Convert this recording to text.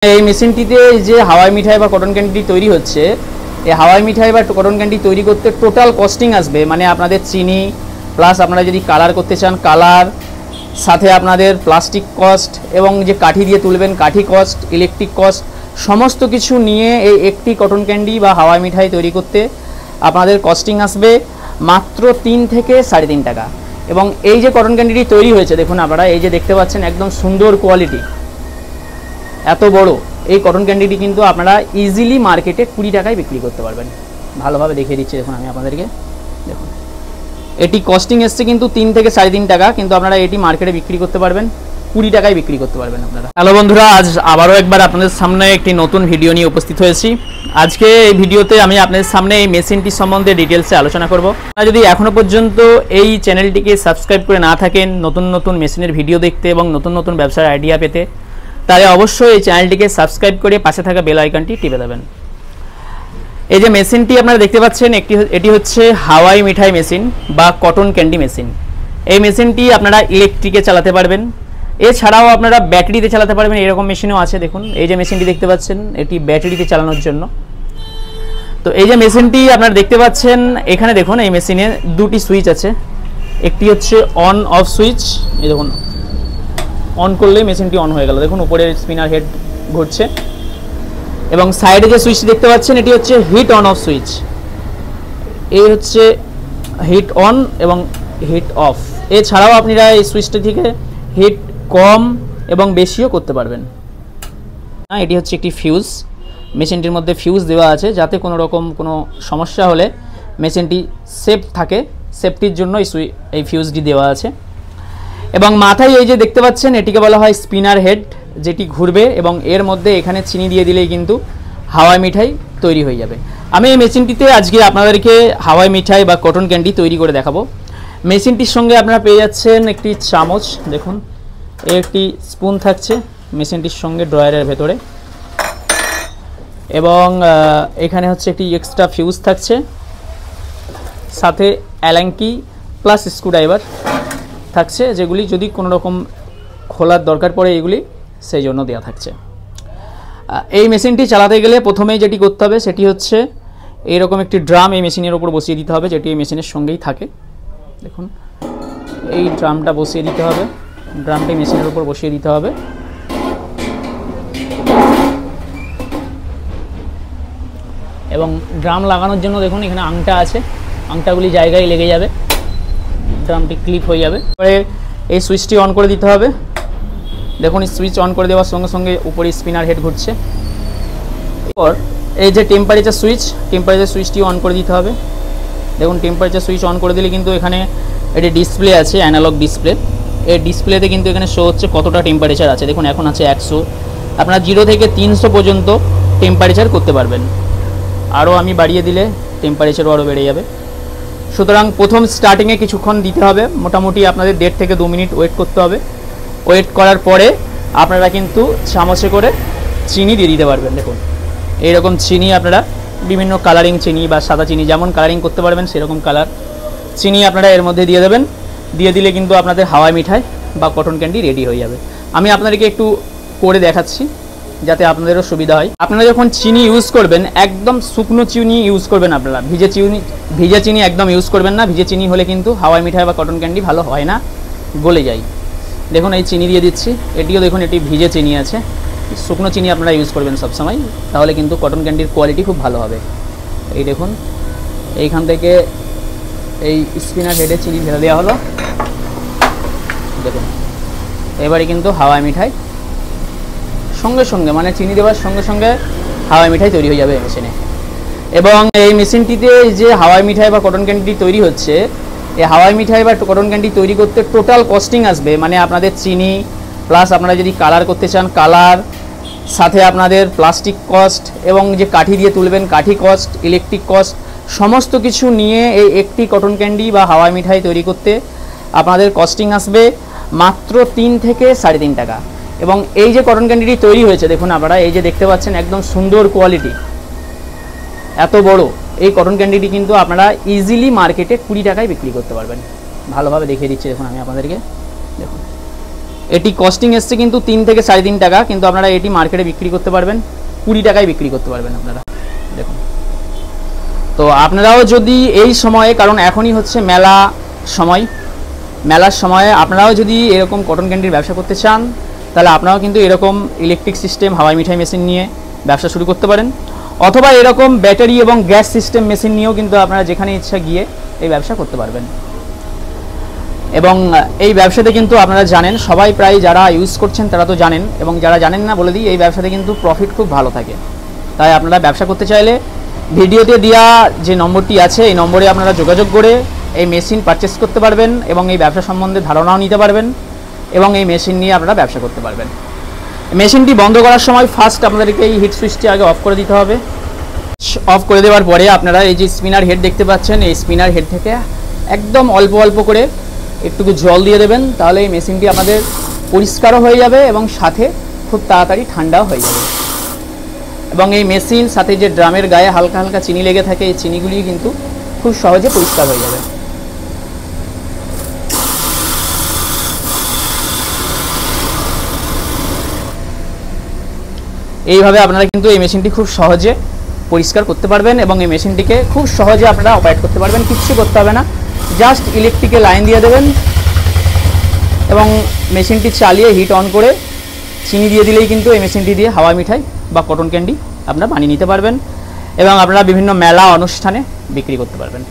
এই মেশিনটিতে যে হাওয়াই মিঠাই বা কটন ক্যান্ডি তৈরি হচ্ছে, এই হাওয়াই মিঠাই বা কটন ক্যান্ডি তৈরি করতে টোটাল কস্টিং আসবে, মানে আপনাদের চিনি প্লাস আপনারা যদি কালার করতে চান কালার, সাথে আপনাদের প্লাস্টিক কস্ট এবং যে কাঠি দিয়ে তুলবেন কাঠি কস্ট, ইলেকট্রিক কস্ট, সমস্ত কিছু নিয়ে এই একটি কটন ক্যান্ডি বা হাওয়াই মিঠাই তৈরি করতে আপনাদের কস্টিং আসবে মাত্র 3 থেকে 3.5 টাকা। এবং এই যে কটন ক্যান্ডিটি তৈরি হয়েছে দেখুন আপনারা, এই যে দেখতে পাচ্ছেন একদম সুন্দর কোয়ালিটি, এত বড় এই কটন ক্যান্ডিটি কিন্তু আপনারা ইজিলি মার্কেটে 20 টাকায় বিক্রি করতে পারবেন। ভালোভাবে দেখিয়ে দিচ্ছি দেখুন আমি আপনাদেরকে, দেখুন এটি কস্টিং এসছে কিন্তু 3 থেকে 3.5 টাকা, কিন্তু আপনারা এটি মার্কেটে বিক্রি করতে পারবেন 20 টাকায় বিক্রি করতে পারবেন আপনারা। হ্যালো বন্ধুরা, আজ আবারও একবার আপনাদের সামনে একটি নতুন ভিডিও নিয়ে উপস্থিত হয়েছি। আজকে এই ভিডিওতে আমি আপনাদের সামনে এই মেশিনটি সম্বন্ধে ডিটেলসে আলোচনা করব। আপনারা যদি এখনও পর্যন্ত এই চ্যানেলটিকে সাবস্ক্রাইব করে না থাকেন নতুন নতুন মেশিনের ভিডিও দেখতে এবং নতুন নতুন ব্যবসার আইডিয়া পেতে, তাহলে অবশ্যই এই চ্যানেলটিকে সাবস্ক্রাইব করে পাশে থাকা বেল আইকনটি টিপে দেবেন। এই যে মেশিনটি আপনারা দেখতে পাচ্ছেন এটি হচ্ছে হাওয়াই মিঠাই মেশিন বা কটন ক্যান্ডি মেশিন। এই মেশিনটি আপনারা ইলেকট্রিকে চালাতে পারবেন, এছাড়াও আপনারা ব্যাটারিতে চালাতে পারবেন, এরকম মেশিনও আছে। দেখুন এই যে মেশিনটি দেখতে পাচ্ছেন এটি ব্যাটারিতে চালানোর জন্য। তো এই যে মেশিনটি আপনারা দেখতে পাচ্ছেন এখানে দেখুন এই মেশিনে দুটি সুইচ আছে, একটি হচ্ছে অন অফ সুইচ, এই দেখুন অন করলেই মেশিনটি অন হয়ে গেল, দেখুন উপরে স্পিনার হেড ঘুরছে। এবং সাইডে যে সুইচটি দেখতে পাচ্ছেন এটি হচ্ছে হিট অন অফ সুইচ, এই হচ্ছে হিট অন এবং হিট অফ। এছাড়াও আপনারা এই সুইচটা থেকে হিট কম এবং বেশিও করতে পারবেন। এটি হচ্ছে একটি ফিউজ, মেশিনটির মধ্যে ফিউজ দেওয়া আছে যাতে কোনো রকম কোনো সমস্যা হলে মেশিনটি সেফ থাকে, সেফটির জন্য এই ফিউজটি দেওয়া আছে। এবং মাথায় এই যে দেখতে পাচ্ছেন এটিকে বলা হয় স্পিনার হেড, যেটি ঘুরবে এবং এর মধ্যে এখানে চিনি দিয়ে দিলেই কিন্তু হাওয়াই মিঠাই তৈরি হয়ে যাবে। আমি এই মেশিনটিতে আজকে আপনাদেরকে হাওয়াই মিঠাই বা কটন ক্যান্ডি তৈরি করে দেখাবো। মেশিনটির সঙ্গে আপনারা পেয়ে যাচ্ছেন একটি চামচ, দেখুন একটি স্পুন থাকছে মেশিনটির সঙ্গে ড্রয়ারের ভেতরে, এবং এখানে হচ্ছে একটি এক্সট্রা ফিউজ থাকছে, সাথে অ্যালাঙ্কি প্লাস স্ক্রুড্রাইভার থাকছে, যেগুলি যদি কোনো রকম খোলার দরকার পড়ে এগুলি সেই জন্য দেওয়া থাকছে। এই মেশিনটি চালাতে গেলে প্রথমেই যেটি করতে হবে সেটি হচ্ছে এইরকম একটি ড্রাম এই মেশিনের ওপর বসিয়ে দিতে হবে, যেটি এই মেশিনের সঙ্গেই থাকে। দেখুন এই ড্রামটা বসিয়ে দিতে হবে, ড্রামটি মেশিনের ওপর বসিয়ে দিতে হবে। এবং ড্রাম লাগানোর জন্য দেখুন এখানে আংটা আছে, আংটাগুলি জায়গায় লেগে যাবে, ড্রামটি ক্লিপ হয়ে যাবে। এবারে এই সুইচটি অন করে দিতে হবে। দেখুন সুইচ অন করে দেওয়ার সঙ্গে সঙ্গে উপরে স্পিনার হেড ঘুরছে। এরপর এই যে টেম্পারেচার সুইচটি অন করে দিতে হবে। দেখুন টেম্পারেচার সুইচ অন করে দিলে কিন্তু এখানে এটি ডিসপ্লে আছে, অ্যানালগ ডিসপ্লে। এই ডিসপ্লেতে কিন্তু এখানে শো হচ্ছে কতটা টেম্পারেচার আছে। দেখুন এখন আছে 100, আপনারা 0 থেকে 300 পর্যন্ত টেম্পারেচার করতে পারবেন। আরও আমি বাড়িয়ে দিলে টেম্পারেচারও আরও বেড়ে যাবে। সুতরাং প্রথম স্টার্টিংয়ে কিছুক্ষণ দিতে হবে, মোটামুটি আপনাদের 1.5 থেকে 2 মিনিট ওয়েট করতে হবে। ওয়েট করার পরে আপনারা কিন্তু চামচে করে চিনি দিয়ে দিতে পারবেন। দেখুন এইরকম চিনি আপনারা বিভিন্ন কালারিং চিনি বা সাদা চিনি যেমন কালারিং করতে পারবেন সেরকম কালার চিনি আপনারা এর মধ্যে দিয়ে দেবেন। দিয়ে দিলে কিন্তু আপনাদের হাওয়াই মিঠাই বা কটন ক্যান্ডি রেডি হয়ে যাবে। আমি আপনাদেরকে একটু করে দেখাচ্ছি যাতে আপনাদেরও সুবিধা হয়। আপনারা যখন চিনি ইউজ করবেন একদম শুকনো চিনি ইউজ করবেন, আপনারা ভিজে চিনি একদম ইউজ করবেন না। ভিজে চিনি হলে কিন্তু হাওয়াই মিঠাই বা কটন ক্যান্ডি ভালো হয় না, গলে যায়। দেখুন এই চিনি দিয়ে দিচ্ছি, এটিও দেখুন এটি ভিজে চিনি আছে। শুকনো চিনি আপনারা ইউজ করবেন সবসময়, তাহলে কিন্তু কটন ক্যান্ডির কোয়ালিটি খুব ভালো হবে। এই দেখুন এইখান থেকে এই স্পিনার হেডে চিনি ঢেলে দেওয়া হলো। দেখুন এবারে কিন্তু হাওয়াই মিঠাই সঙ্গে সঙ্গে, মানে চিনি দেওয়ার সঙ্গে সঙ্গে হাওয়াই মিঠাই তৈরি হয়ে যাবে এই মেশিনে। এবং এই মেশিনটিতে যে হাওয়াই মিঠাই বা কটন ক্যান্ডি তৈরি হচ্ছে, এই হাওয়াই মিঠাই বা কটন ক্যান্ডি তৈরি করতে টোটাল কস্টিং আসবে, মানে আপনাদের চিনি প্লাস আপনারা যদি কালার করতে চান কালার, সাথে আপনাদের প্লাস্টিক কস্ট এবং যে কাঠি দিয়ে তুলবেন কাঠি কস্ট, ইলেকট্রিক কস্ট, সমস্ত কিছু নিয়ে এই একটি কটন ক্যান্ডি বা হাওয়াই মিঠাই তৈরি করতে আপনাদের কস্টিং আসবে মাত্র 3 থেকে 3.5 টাকা। এবং এই যে কটন ক্যান্ডিটি তৈরি হয়েছে দেখুন আপনারা, এই যে দেখতে পাচ্ছেন একদম সুন্দর কোয়ালিটি, এত বড় এই কটন ক্যান্ডিটি কিন্তু আপনারা ইজিলি মার্কেটে 20 টাকায় বিক্রি করতে পারবেন। ভালোভাবে দেখিয়ে দিচ্ছি দেখুন আমি আপনাদেরকে, দেখুন এটি কস্টিং এসছে কিন্তু 3 থেকে 3.5 টাকা, কিন্তু আপনারা এটি মার্কেটে বিক্রি করতে পারবেন 20 টাকায় বিক্রি করতে পারবেন আপনারা। দেখুন, তো আপনারাও যদি এই সময়ে, কারণ এখনই হচ্ছে মেলার সময়ে আপনারাও যদি এরকম কটন ক্যান্ডির ব্যবসা করতে চান, তাহলে আপনারাও কিন্তু এরকম ইলেকট্রিক সিস্টেম হাওয়াই মিঠাই মেশিন নিয়ে ব্যবসা শুরু করতে পারেন, অথবা এরকম ব্যাটারি এবং গ্যাস সিস্টেম মেশিন নিয়েও কিন্তু আপনারা যেখানে ইচ্ছা গিয়ে এই ব্যবসা করতে পারবেন। এবং এই ব্যবসাতে কিন্তু আপনারা জানেন, সবাই প্রায় যারা ইউজ করছেন তারা তো জানেন, এবং যারা জানেন না বলে দিই, এই ব্যবসাতে কিন্তু প্রফিট খুব ভালো থাকে। তাই আপনারা ব্যবসা করতে চাইলে ভিডিওতে দেওয়া যে নম্বরটি আছে এই নম্বরে আপনারা যোগাযোগ করে এই মেশিন পারচেস করতে পারবেন এবং এই ব্যবসা সম্বন্ধে ধারণাও নিতে পারবেন, এবং এই মেশিন নিয়ে আপনারা ব্যবসা করতে পারবেন। মেশিনটি বন্ধ করার সময় ফার্স্ট আপনাদেরকে এই হিট সুইচটি আগে অফ করে দিতে হবে। অফ করে দেওয়ার পরে আপনারা এই যে স্পিনার হেড দেখতে পাচ্ছেন, এই স্পিনার হেড থেকে একদম অল্প অল্প করে একটুকু জল দিয়ে দেবেন, তাহলে এই মেশিনটি আমাদের পরিষ্কারও হয়ে যাবে এবং সাথে খুব তাড়াতাড়ি ঠান্ডাও হয়ে যাবে। এবং এই মেশিন সাথে যে ড্রামের গায়ে হালকা হালকা চিনি লেগে থাকে, এই চিনিগুলি কিন্তু খুব সহজে পরিষ্কার হয়ে যাবে। এইভাবে আপনারা কিন্তু এই মেশিনটি খুব সহজে পরিষ্কার করতে পারবেন এবং এই মেশিনটিকে খুব সহজে আপনারা অপারেট করতে পারবেন। কিচ্ছু করতে হবে না, জাস্ট ইলেকট্রিকে লাইন দিয়ে দেবেন এবং মেশিনটি চালিয়ে হিট অন করে চিনি দিয়ে দিলেই কিন্তু এই মেশিনটি দিয়ে হাওয়াই মিঠাই বা কটন ক্যান্ডি আপনারা বানিয়ে নিতে পারবেন এবং আপনারা বিভিন্ন মেলা অনুষ্ঠানে বিক্রি করতে পারবেন।